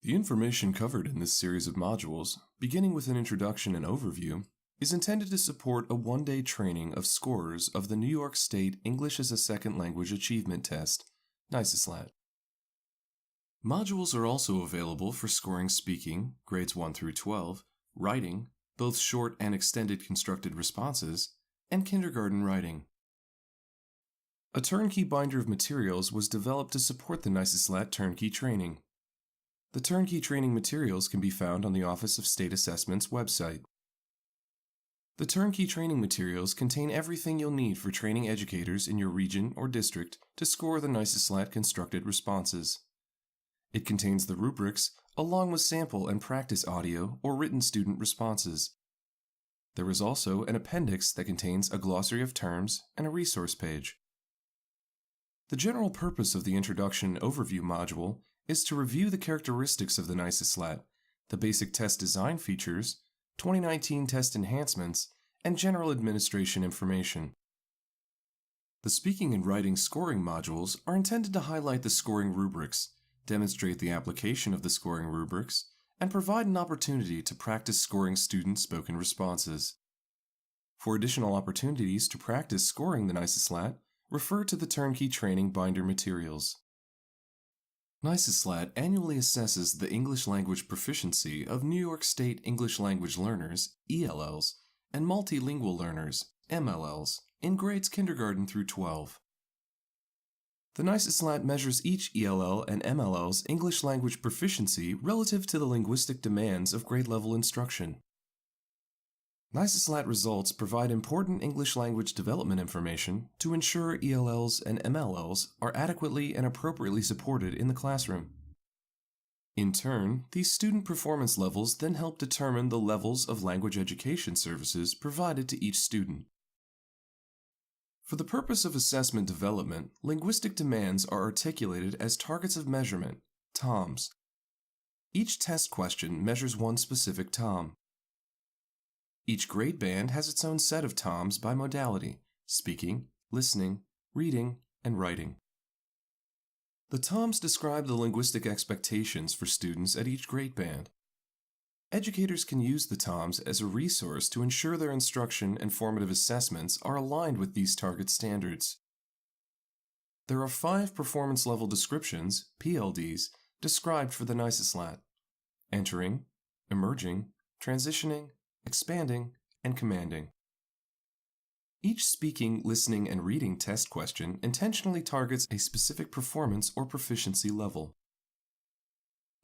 The information covered in this series of modules, beginning with an introduction and overview, is intended to support a one-day training of scorers of the New York State English as a Second Language Achievement Test, NYSESLAT. Modules are also available for scoring speaking, grades 1 through 12, writing, both short and extended constructed responses, and kindergarten writing. A turnkey binder of materials was developed to support the NYSESLAT turnkey training. The turnkey training materials can be found on the Office of State Assessment's website. The turnkey training materials contain everything you'll need for training educators in your region or district to score the NYSESLAT constructed responses. It contains the rubrics along with sample and practice audio or written student responses. There is also an appendix that contains a glossary of terms and a resource page. The general purpose of the Introduction Overview module is to review the characteristics of the NYSESLAT, the basic test design features, 2019 test enhancements, and general administration information. The speaking and writing scoring modules are intended to highlight the scoring rubrics, demonstrate the application of the scoring rubrics, and provide an opportunity to practice scoring student spoken responses. For additional opportunities to practice scoring the NYSESLAT, refer to the turnkey training binder materials. NYSESLAT annually assesses the English language proficiency of New York State English language learners, ELLs, and multilingual learners, MLLs, in grades kindergarten through 12. The NYSESLAT measures each ELL and MLL's English language proficiency relative to the linguistic demands of grade-level instruction. NYSESLAT results provide important English language development information to ensure ELLs and MLLs are adequately and appropriately supported in the classroom. In turn, these student performance levels then help determine the levels of language education services provided to each student. For the purpose of assessment development, linguistic demands are articulated as targets of measurement, TOMs. Each test question measures one specific TOM. Each grade band has its own set of TOMs by modality: speaking, listening, reading, and writing. The TOMs describe the linguistic expectations for students at each grade band. Educators can use the TOMs as a resource to ensure their instruction and formative assessments are aligned with these target standards. There are 5 performance level descriptions, PLDs, described for the NYSESLAT: entering, emerging, transitioning, expanding, and commanding. Each speaking, listening, and reading test question intentionally targets a specific performance or proficiency level.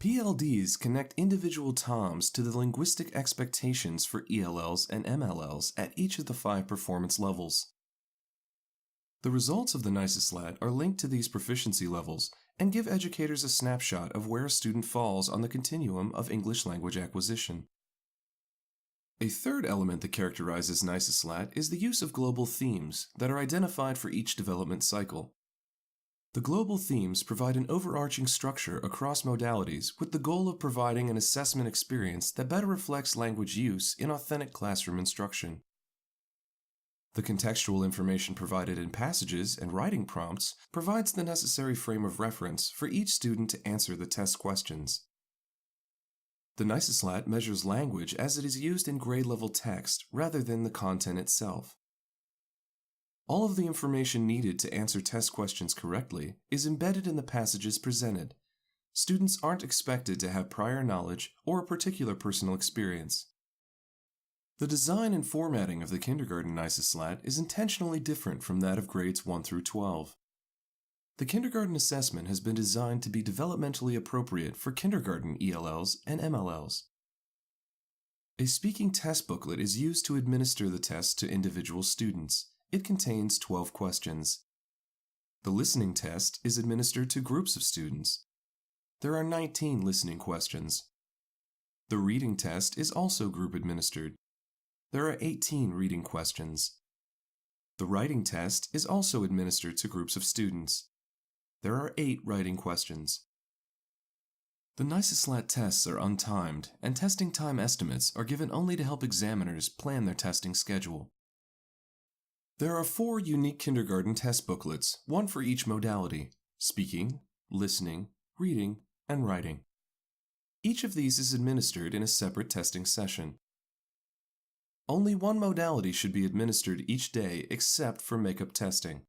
PLDs connect individual TOMs to the linguistic expectations for ELLs and MLLs at each of the 5 performance levels. The results of the NYSESLAT are linked to these proficiency levels and give educators a snapshot of where a student falls on the continuum of English language acquisition. A third element that characterizes NYSESLAT is the use of global themes that are identified for each development cycle. The global themes provide an overarching structure across modalities with the goal of providing an assessment experience that better reflects language use in authentic classroom instruction. The contextual information provided in passages and writing prompts provides the necessary frame of reference for each student to answer the test questions. The NYSESLAT measures language as it is used in grade-level text rather than the content itself. All of the information needed to answer test questions correctly is embedded in the passages presented. Students aren't expected to have prior knowledge or a particular personal experience. The design and formatting of the kindergarten NYSESLAT is intentionally different from that of grades 1 through 12. The kindergarten assessment has been designed to be developmentally appropriate for kindergarten ELLs and MLLs. A speaking test booklet is used to administer the test to individual students. It contains 12 questions. The listening test is administered to groups of students. There are 19 listening questions. The reading test is also group administered. There are 18 reading questions. The writing test is also administered to groups of students. There are 8 writing questions. The NYSESLAT tests are untimed, and testing time estimates are given only to help examiners plan their testing schedule. There are 4 unique kindergarten test booklets, one for each modality: speaking, listening, reading, and writing. Each of these is administered in a separate testing session. Only one modality should be administered each day except for makeup testing.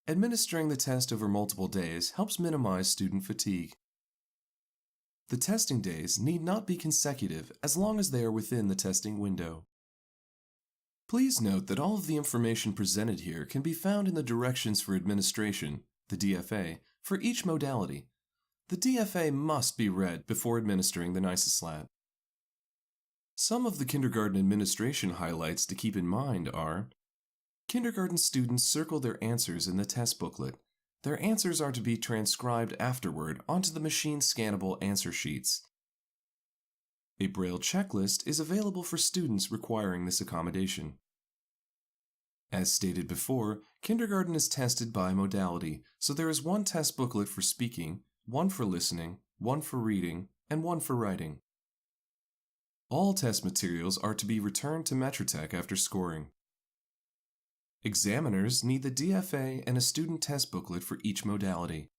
Administering the test over multiple days helps minimize student fatigue. The testing days need not be consecutive as long as they are within the testing window. Please note that all of the information presented here can be found in the Directions for Administration, the DFA, for each modality. The DFA must be read before administering the NYSESLAT. Some of the kindergarten administration highlights to keep in mind are: kindergarten students circle their answers in the test booklet. Their answers are to be transcribed afterward onto the machine scannable answer sheets. A Braille checklist is available for students requiring this accommodation. As stated before, kindergarten is tested by modality, so there is one test booklet for speaking, one for listening, one for reading, and one for writing. All test materials are to be returned to Metrotech after scoring. Examiners need the DFA and a student test booklet for each modality.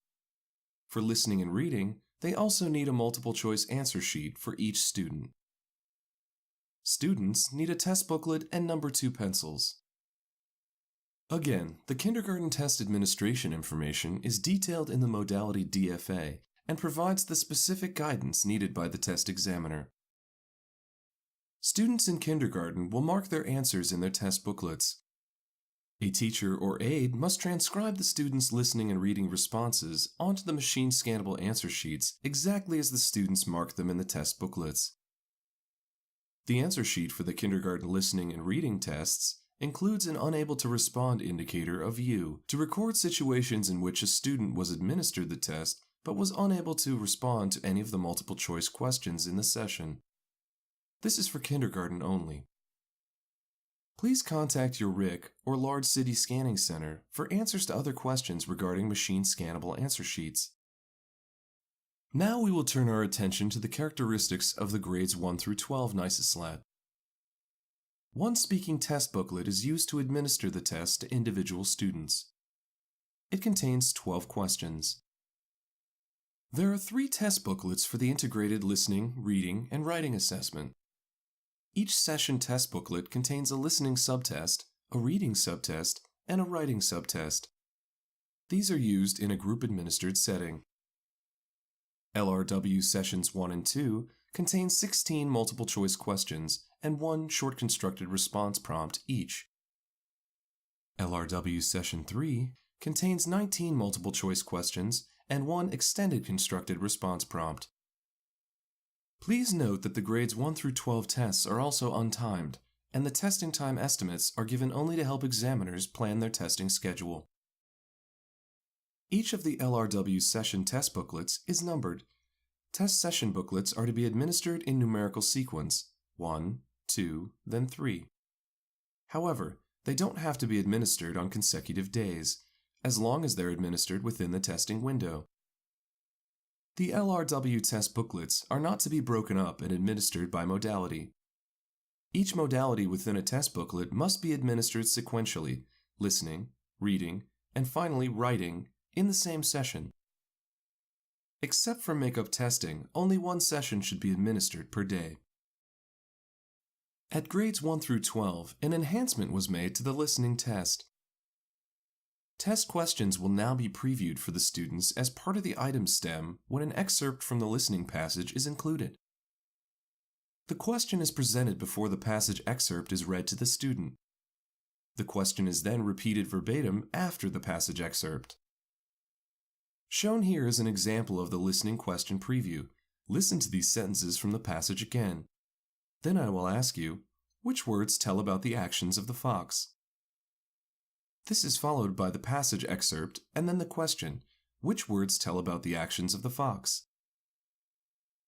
For listening and reading, they also need a multiple-choice answer sheet for each student. Students need a test booklet and number 2 pencils. Again, the kindergarten test administration information is detailed in the modality DFA and provides the specific guidance needed by the test examiner. Students in kindergarten will mark their answers in their test booklets. A teacher or aide must transcribe the students' listening and reading responses onto the machine scannable answer sheets exactly as the students mark them in the test booklets. The answer sheet for the kindergarten listening and reading tests includes an unable to respond indicator of U to record situations in which a student was administered the test but was unable to respond to any of the multiple choice questions in the session. This is for kindergarten only. Please contact your RIC or Large City Scanning Center for answers to other questions regarding machine scannable answer sheets. Now we will turn our attention to the characteristics of the grades 1 through 12 NYSESLAT. One speaking test booklet is used to administer the test to individual students. It contains 12 questions. There are 3 test booklets for the integrated listening, reading, and writing assessment. Each session test booklet contains a listening subtest, a reading subtest, and a writing subtest. These are used in a group-administered setting. LRW Sessions 1 and 2 contain 16 multiple-choice questions and 1 short constructed response prompt each. LRW Session 3 contains 19 multiple-choice questions and 1 extended constructed response prompt. Please note that the grades 1 through 12 tests are also untimed, and the testing time estimates are given only to help examiners plan their testing schedule. Each of the LRW session test booklets is numbered. Test session booklets are to be administered in numerical sequence, 1, 2, then 3. However, they don't have to be administered on consecutive days, as long as they're administered within the testing window. The LRW test booklets are not to be broken up and administered by modality. Each modality within a test booklet must be administered sequentially, listening, reading, and finally writing, in the same session. Except for makeup testing, only 1 session should be administered per day. At grades 1 through 12, an enhancement was made to the listening test. Test questions will now be previewed for the students as part of the item stem when an excerpt from the listening passage is included. The question is presented before the passage excerpt is read to the student. The question is then repeated verbatim after the passage excerpt. Shown here is an example of the listening question preview. Listen to these sentences from the passage again. Then I will ask you, which words tell about the actions of the fox? This is followed by the passage excerpt and then the question, which words tell about the actions of the fox?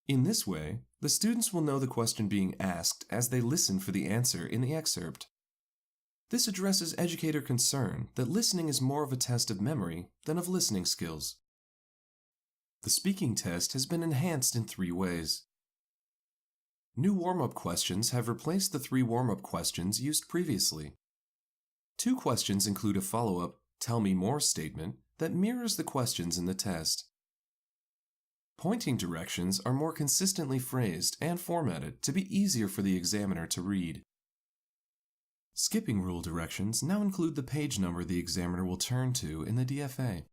In this way, the students will know the question being asked as they listen for the answer in the excerpt. This addresses educator concern that listening is more of a test of memory than of listening skills. The speaking test has been enhanced in 3 ways. New warm-up questions have replaced the 3 warm-up questions used previously. 2 questions include a follow-up, "Tell me more" statement that mirrors the questions in the test. Pointing directions are more consistently phrased and formatted to be easier for the examiner to read. Skipping rule directions now include the page number the examiner will turn to in the DFA.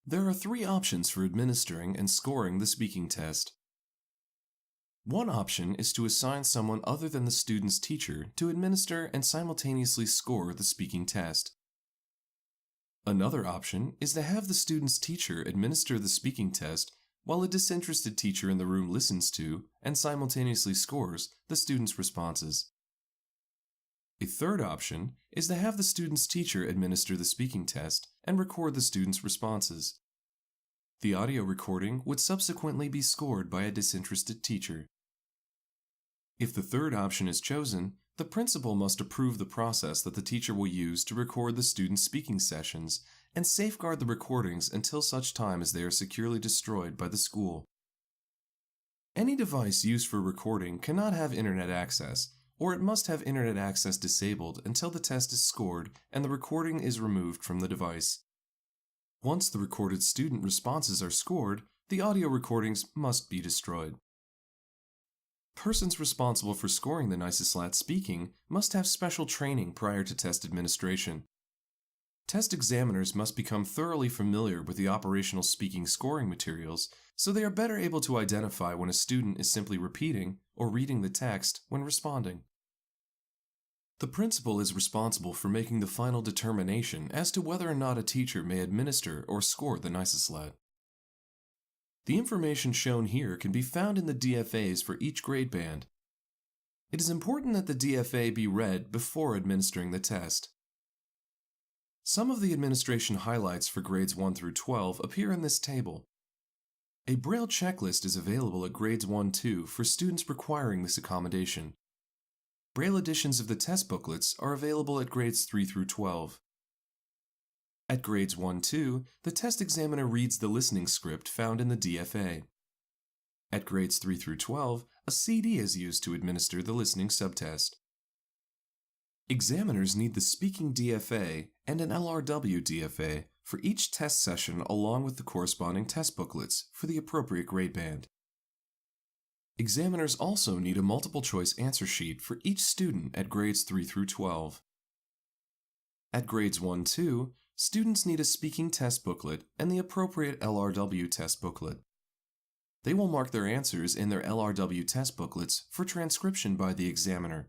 There are 3 options for administering and scoring the speaking test. One option is to assign someone other than the student's teacher to administer and simultaneously score the speaking test. Another option is to have the student's teacher administer the speaking test while a disinterested teacher in the room listens to and simultaneously scores the student's responses. A third option is to have the student's teacher administer the speaking test and record the student's responses. The audio recording would subsequently be scored by a disinterested teacher. If the third option is chosen, the principal must approve the process that the teacher will use to record the student's speaking sessions and safeguard the recordings until such time as they are securely destroyed by the school. Any device used for recording cannot have internet access, or it must have internet access disabled until the test is scored and the recording is removed from the device. Once the recorded student responses are scored, the audio recordings must be destroyed. Persons responsible for scoring the NYSESLAT speaking must have special training prior to test administration. Test examiners must become thoroughly familiar with the operational speaking scoring materials so they are better able to identify when a student is simply repeating or reading the text when responding. The principal is responsible for making the final determination as to whether or not a teacher may administer or score the NYSESLAT. The information shown here can be found in the DFAs for each grade band. It is important that the DFA be read before administering the test. Some of the administration highlights for grades 1 through 12 appear in this table. A Braille checklist is available at grades 1-2 for students requiring this accommodation. Braille editions of the test booklets are available at grades 3 through 12. At grades 1-2, the test examiner reads the listening script found in the DFA. At grades 3 through 12, a CD is used to administer the listening subtest. Examiners need the speaking DFA and an LRW DFA for each test session along with the corresponding test booklets for the appropriate grade band. Examiners also need a multiple-choice answer sheet for each student at grades 3 through 12. At grades 1-2, students need a speaking test booklet and the appropriate LRW test booklet. They will mark their answers in their LRW test booklets for transcription by the examiner.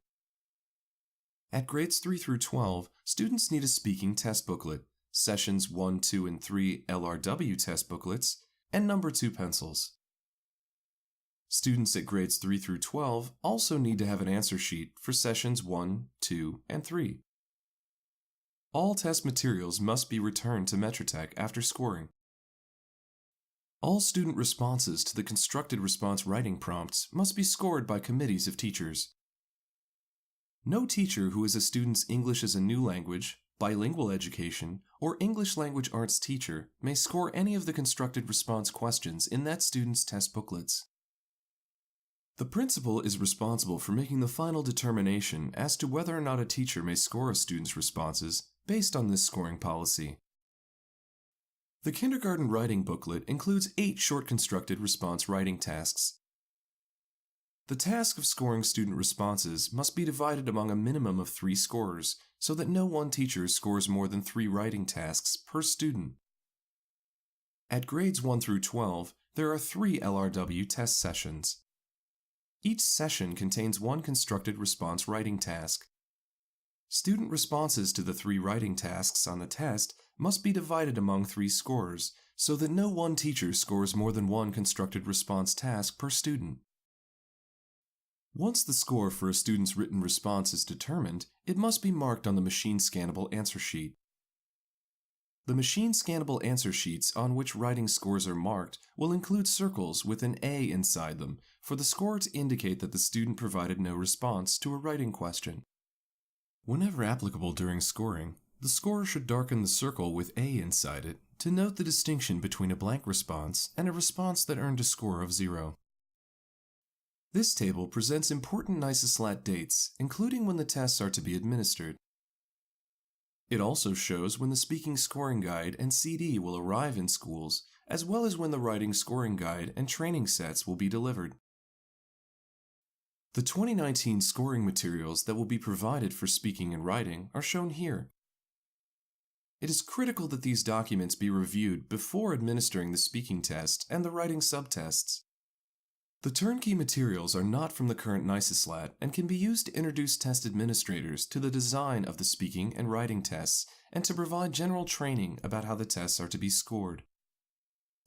At grades 3 through 12, students need a speaking test booklet, sessions 1, 2, and 3 LRW test booklets, and number 2 pencils. Students at grades 3 through 12 also need to have an answer sheet for sessions 1, 2, and 3. All test materials must be returned to Metratech after scoring. All student responses to the constructed response writing prompts must be scored by committees of teachers. No teacher who is a student's English as a new language, bilingual education, or English language arts teacher may score any of the constructed response questions in that student's test booklets. The principal is responsible for making the final determination as to whether or not a teacher may score a student's responses based on this scoring policy. The kindergarten writing booklet includes 8 short constructed response writing tasks. The task of scoring student responses must be divided among a minimum of 3 scorers so that no one teacher scores more than 3 writing tasks per student. At grades 1 through 12, there are 3 LRW test sessions. Each session contains 1 constructed response writing task. Student responses to the 3 writing tasks on the test must be divided among 3 scorers so that no one teacher scores more than 1 constructed response task per student. Once the score for a student's written response is determined, it must be marked on the machine-scannable answer sheet. The machine-scannable answer sheets on which writing scores are marked will include circles with an A inside them for the score to indicate that the student provided no response to a writing question. Whenever applicable during scoring, the scorer should darken the circle with A inside it to note the distinction between a blank response and a response that earned a score of 0. This table presents important NYSESLAT dates, including when the tests are to be administered. It also shows when the speaking scoring guide and CD will arrive in schools, as well as when the writing scoring guide and training sets will be delivered. The 2019 scoring materials that will be provided for speaking and writing are shown here. It is critical that these documents be reviewed before administering the speaking test and the writing subtests. The Turnkey materials are not from the current NYSESLAT and can be used to introduce test administrators to the design of the speaking and writing tests and to provide general training about how the tests are to be scored.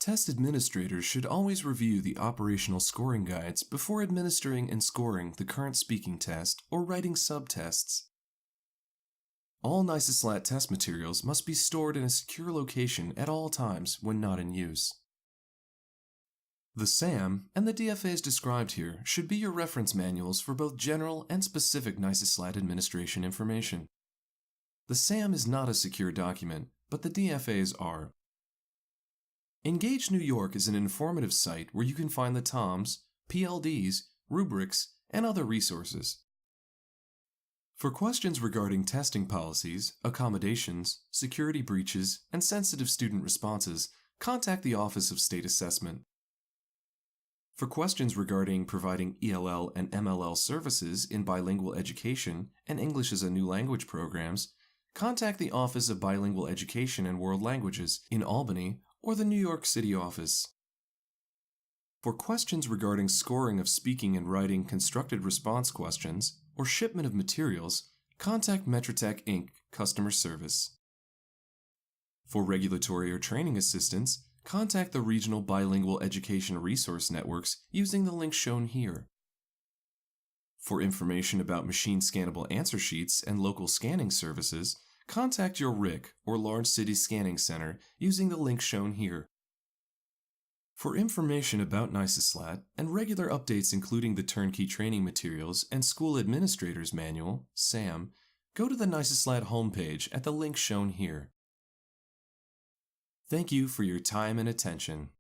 Test administrators should always review the operational scoring guides before administering and scoring the current speaking test or writing subtests. All NYSESLAT test materials must be stored in a secure location at all times when not in use. The SAM and the DFAs described here should be your reference manuals for both general and specific NYSESLAT administration information. The SAM is not a secure document, but the DFAs are. Engage New York is an informative site where you can find the TOMs, PLDs, rubrics, and other resources. For questions regarding testing policies, accommodations, security breaches, and sensitive student responses, contact the Office of State Assessment. For questions regarding providing ELL and MLL services in bilingual education and English as a New Language programs, contact the Office of Bilingual Education and World Languages in Albany or the New York City office. For questions regarding scoring of speaking and writing constructed response questions or shipment of materials, contact Metratech Inc. Customer Service. For regulatory or training assistance, contact the regional bilingual education resource networks using the link shown here. For information about machine scannable answer sheets and local scanning services, contact your RIC or Large City Scanning Center using the link shown here. For information about NYSESLAT and regular updates including the Turnkey training materials and School Administrator's Manual, SAM, go to the NYSESLAT homepage at the link shown here. Thank you for your time and attention.